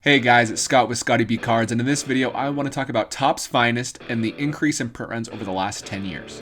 Hey guys, it's Scott with Scotty B Cards, and in this video I want to talk about Topps Finest and the increase in print runs over the last 10 years.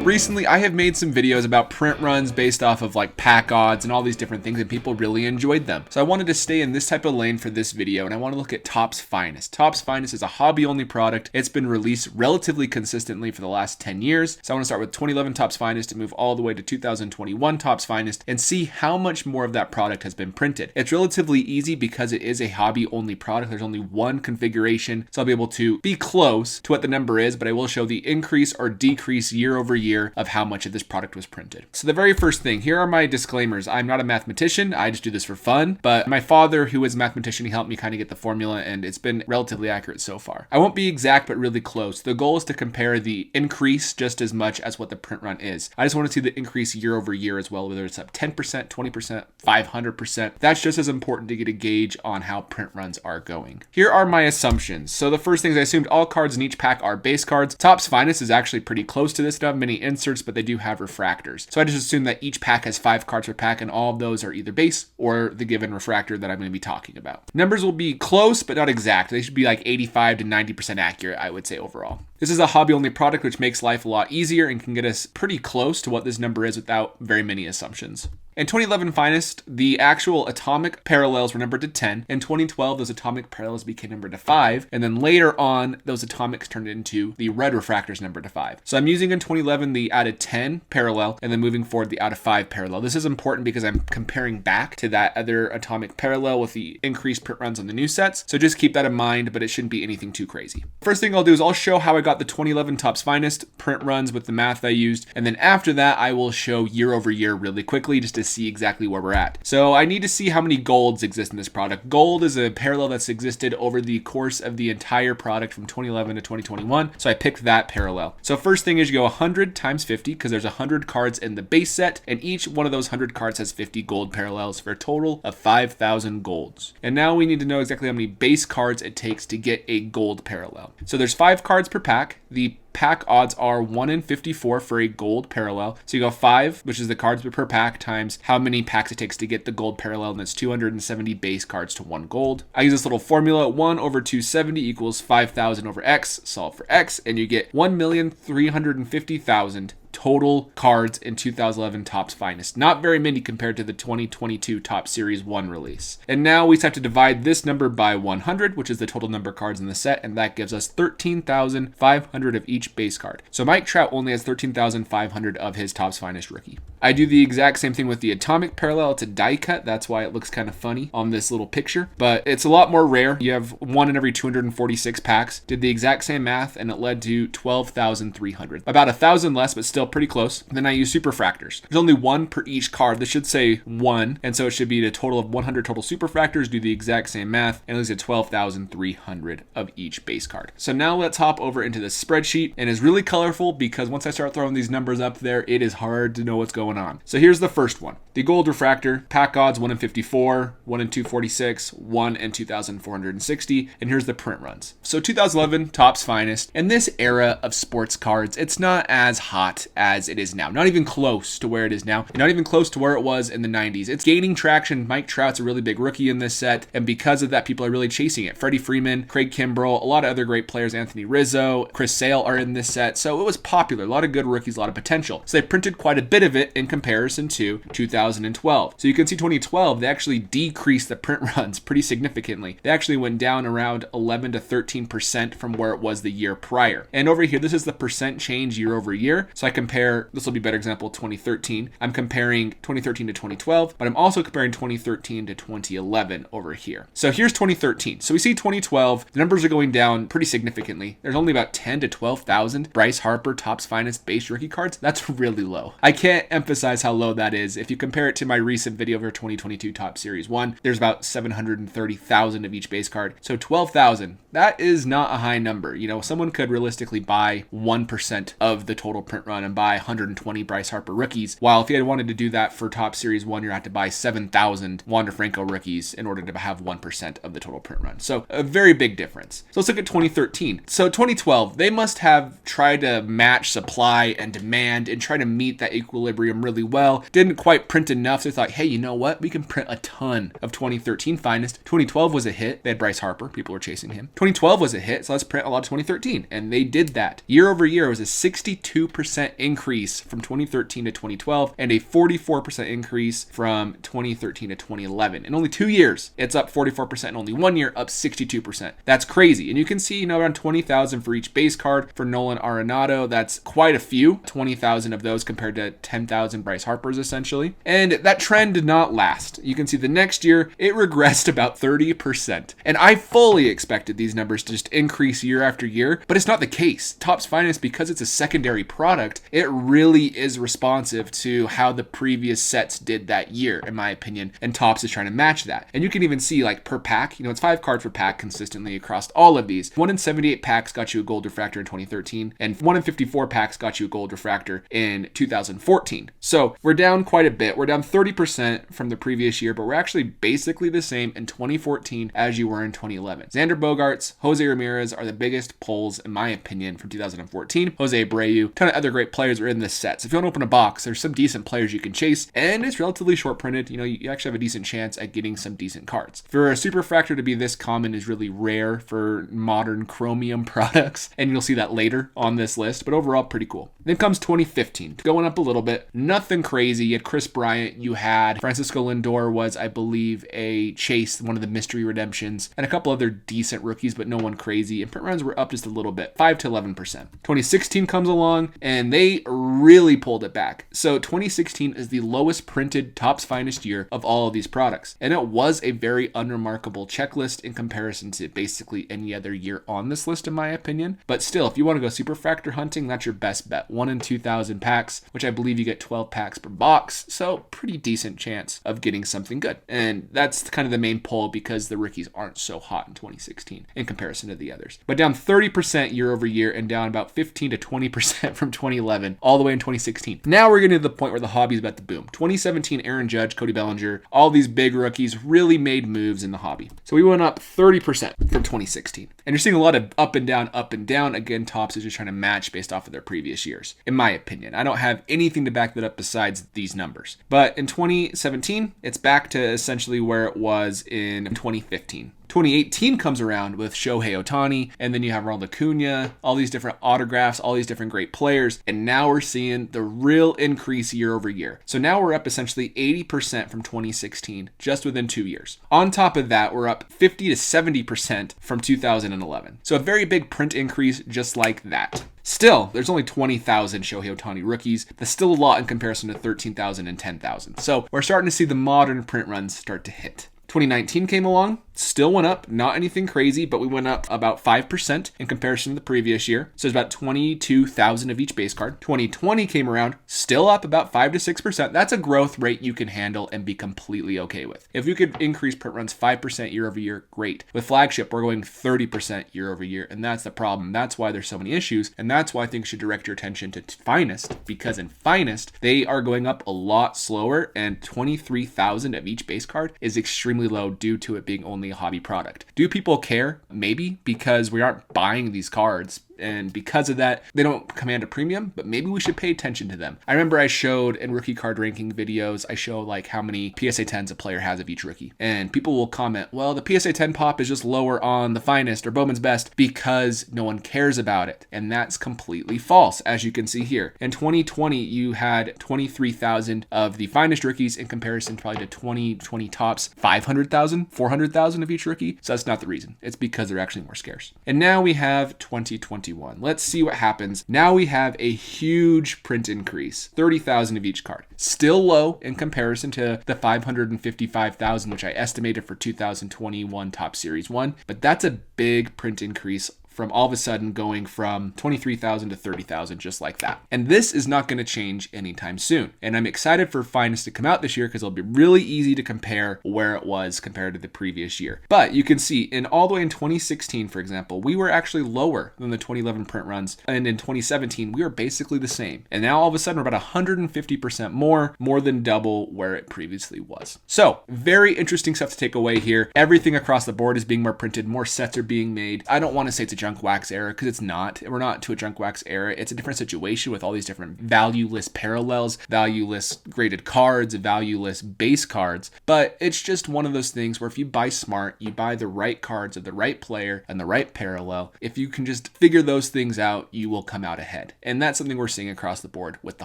Recently, I have made some videos about print runs based off of like pack odds and all these different things, and people really enjoyed them. So I wanted to stay in this type of lane for this video, and I want to look at Topps Finest. Topps Finest is a hobby-only product. It's been released relatively consistently for the last 10 years. So I want to start with 2011 Topps Finest and move all the way to 2021 Topps Finest and see how much more of that product has been printed. It's relatively easy because it is a hobby-only product. There's only one configuration, so I'll be able to be close to what the number is, but I will show the increase or decrease year over year of how much of this product was printed. So the very first thing, here are my disclaimers. I'm not a mathematician. I just do this for fun, but my father, who is a mathematician, he helped me kind of get the formula, and it's been relatively accurate so far. I won't be exact, but really close. The goal is to compare the increase just as much as what the print run is. I just want to see the increase year over year as well, whether it's up 10%, 20%, 500%. That's just as important to get a gauge on how print runs are going. Here are my assumptions. So the first things, I assumed all cards in each pack are base cards. Topps Finest is actually pretty close to this. They don't have many inserts, but they do have refractors. So I just assume that each pack has 5 cards per pack, and all of those are either base or the given refractor that I'm going to be talking about. Numbers will be close, but not exact. They should be like 85 to 90% accurate, I would say overall. This is a hobby-only product, which makes life a lot easier and can get us pretty close to what this number is without very many assumptions. In 2011 Finest, the actual atomic parallels were numbered to 10. In 2012, those atomic parallels became numbered to 5. And then later on, those atomics turned into the red refractors numbered to 5. So I'm using in 2011 the out of 10 parallel, and then moving forward the out of 5 parallel. This is important because I'm comparing back to that other atomic parallel with the increased print runs on the new sets. So just keep that in mind, but it shouldn't be anything too crazy. First thing I'll do is I'll show how I got the 2011 Topps Finest print runs with the math I used. And then after that, I will show year over year really quickly just to see exactly where we're at. So I need to see how many golds exist in this product. Gold is a parallel that's existed over the course of the entire product from 2011 to 2021. So I picked that parallel. So first thing is you go 100 times 50 because there's 100 cards in the base set, and each one of those 100 cards has 50 gold parallels for a total of 5,000 golds. And now we need to know exactly how many base cards it takes to get a gold parallel. So there's 5 cards per pack. The pack odds are 1 in 54 for a gold parallel. So you go 5, which is the cards per pack, times how many packs it takes to get the gold parallel, and that's 270 base cards to 1 gold. I use this little formula, 1 over 270 equals 5,000 over X, solve for X, and you get 1,350,000 total cards in 2011 Topps Finest. Not very many compared to the 2022 Topps Series 1 release. And now we just have to divide this number by 100, which is the total number of cards in the set, and that gives us 13,500 of each base card. So Mike Trout only has 13,500 of his Topps Finest rookie. I do the exact same thing with the atomic parallel. It's a die cut. That's why it looks kind of funny on this little picture, but it's a lot more rare. You have 1 in every 246 packs. Did the exact same math, and it led to 12,300. About 1,000 less, but still pretty close. Then I use superfractors. There's only 1 per each card. This should say 1, and so it should be a total of 100 total superfractors. Do the exact same math, and it leads to 12,300 of each base card. So now let's hop over into this spreadsheet, and it's really colorful because once I start throwing these numbers up there, it is hard to know what's going on. So here's the first one. The gold refractor, pack odds 1 in 54, 1 in 246, 1 in 2,460, and here's the print runs. So 2011 Topps Finest. In this era of sports cards, it's not as hot as it is now. Not even close to where it is now. Not even close to where it was in the 90s. It's gaining traction. Mike Trout's a really big rookie in this set, and because of that, people are really chasing it. Freddie Freeman, Craig Kimbrell, a lot of other great players, Anthony Rizzo, Chris Sale are in this set, so it was popular. A lot of good rookies, a lot of potential. So they printed quite a bit of it in comparison to 2012. So you can see 2012, they actually decreased the print runs pretty significantly. They actually went down around 11 to 13% from where it was the year prior. And over here, this is the percent change year over year. So I compare, this will be a better example, 2013. I'm comparing 2013 to 2012, but I'm also comparing 2013 to 2011 over here. So here's 2013. So we see 2012, the numbers are going down pretty significantly. There's only about 10 to 12,000 Bryce Harper Topps Finest base rookie cards. That's really low. I can't emphasize how low that is. If you compare it to my recent video for 2022 Topps Series 1, there's about 730,000 of each base card. So 12,000, that is not a high number. You know, someone could realistically buy 1% of the total print run and buy 120 Bryce Harper rookies. While if you had wanted to do that for Top Series 1, you'd have to buy 7,000 Wander Franco rookies in order to have 1% of the total print run. So a very big difference. So let's look at 2013. So 2012, they must have tried to match supply and demand and try to meet that equilibrium really well. Didn't quite print enough, so they thought, hey, you know what? We can print a ton of 2013 Finest. 2012 was a hit. They had Bryce Harper. People were chasing him. 2012 was a hit, so let's print a lot of 2013. And they did that. Year over year, it was a 62% increase from 2013 to 2012 and a 44% increase from 2013 to 2011. In only 2 years, it's up 44%. In only 1 year, up 62%. That's crazy. And you can see, around 20,000 for each base card. For Nolan Arenado, that's quite a few. 20,000 of those compared to 10,000 Bryce Harpers, essentially. And that trend did not last. You can see the next year, it regressed about 30%. And I fully expected these numbers to just increase year after year, but it's not the case. Topps Finest, because it's a secondary product, it really is responsive to how the previous sets did that year, in my opinion, and Topps is trying to match that. And you can even see, like, per pack, it's 5 cards per pack consistently across all of these. 1 in 78 packs got you a gold refractor in 2013, and 1 in 54 packs got you a gold refractor in 2014. So we're down quite a bit. We're down 30% from the previous year, but we're actually basically the same in 2014 as you were in 2011. Xander Bogaerts, Jose Ramirez are the biggest pulls, in my opinion, from 2014. Jose Abreu, a ton of other great players are in this set. So if you want to open a box, there's some decent players you can chase, and it's relatively short printed. You actually have a decent chance at getting some decent cards. For a super refractor to be this common is really rare for modern chromium products, and you'll see that later on this list, but overall pretty cool. Then comes 2015, going up a little bit. Nothing crazy. You had Chris Bryant, you had Francisco Lindor was, I believe, a chase, one of the mystery redemptions, and a couple other decent rookies, but no one crazy. And print runs were up just a little bit, 5 to 11%. 2016 comes along, and they really pulled it back. So 2016 is the lowest printed Topps Finest year of all of these products. And it was a very unremarkable checklist in comparison to basically any other year on this list, in my opinion. But still, if you want to go super refractor hunting, that's your best bet. 1 in 2,000 packs, which I believe you get 12 packs per box. So pretty decent chance of getting something good. And that's kind of the main pull because the rookies aren't so hot in 2016 in comparison to the others. But down 30% year over year and down about 15 to 20% from 2011 all the way in 2016. Now we're getting to the point where the hobby is about to boom. 2017, Aaron Judge, Cody Bellinger, all these big rookies really made moves in the hobby. So we went up 30% from 2016. And you're seeing a lot of up and down, up and down. Again, Topps is just trying to match based off of their previous years, in my opinion. I don't have anything to back that up besides these numbers. But in 2017, it's back to essentially where it was in 2015. 2018 comes around with Shohei Ohtani, and then you have Ronald Acuna, all these different autographs, all these different great players, and now we're seeing the real increase year over year. So now we're up essentially 80% from 2016, just within 2 years. On top of that, we're up 50 to 70% from 2011. So a very big print increase just like that. Still, there's only 20,000 Shohei Ohtani rookies. That's still a lot in comparison to 13,000 and 10,000. So we're starting to see the modern print runs start to hit. 2019 came along, still went up, not anything crazy, but we went up about 5% in comparison to the previous year. So it's about 22,000 of each base card. 2020 came around, still up about 5 to 6%. That's a growth rate you can handle and be completely okay with. If you could increase print runs 5% year over year, great. With flagship, we're going 30% year over year, and that's the problem. That's why there's so many issues, and that's why I think you should direct your attention to Finest, because in Finest, they are going up a lot slower, and 23,000 of each base card is extremely low due to it being only a hobby product. Do people care? Maybe, because we aren't buying these cards. And because of that, they don't command a premium, but maybe we should pay attention to them. I remember I showed in rookie card ranking videos, I show like how many PSA 10s a player has of each rookie. And people will comment, well, the PSA 10 pop is just lower on the Finest or Bowman's Best because no one cares about it. And that's completely false, as you can see here. In 2020, you had 23,000 of the Finest rookies in comparison probably to 2020 Topps, 500,000, 400,000 of each rookie. So that's not the reason. It's because they're actually more scarce. And now we have 2021. Let's see what happens. Now we have a huge print increase, 30,000 of each card. Still low in comparison to the 555,000, which I estimated for 2021 Topps Series 1, but that's a big print increase from all of a sudden going from 23,000 to 30,000 just like that. And this is not going to change anytime soon. And I'm excited for Finest to come out this year because it'll be really easy to compare where it was compared to the previous year. But you can see in all the way in 2016, for example, we were actually lower than the 2011 print runs. And in 2017, we were basically the same. And now all of a sudden we're about 150% more than double where it previously was. So very interesting stuff to take away here. Everything across the board is being more printed. More sets are being made. I don't want to say it's a junk wax era because it's not. We're not to a junk wax era. It's a different situation with all these different valueless parallels, valueless graded cards, valueless base cards. But it's just one of those things where if you buy smart, you buy the right cards of the right player and the right parallel. If you can just figure those things out, you will come out ahead. And that's something we're seeing across the board with the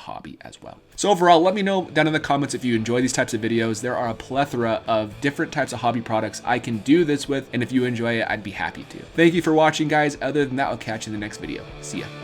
hobby as well. So overall, let me know down in the comments if you enjoy these types of videos. There are a plethora of different types of hobby products I can do this with. And if you enjoy it, I'd be happy to. Thank you for watching, guys. Other than that, I'll catch you in the next video. See ya.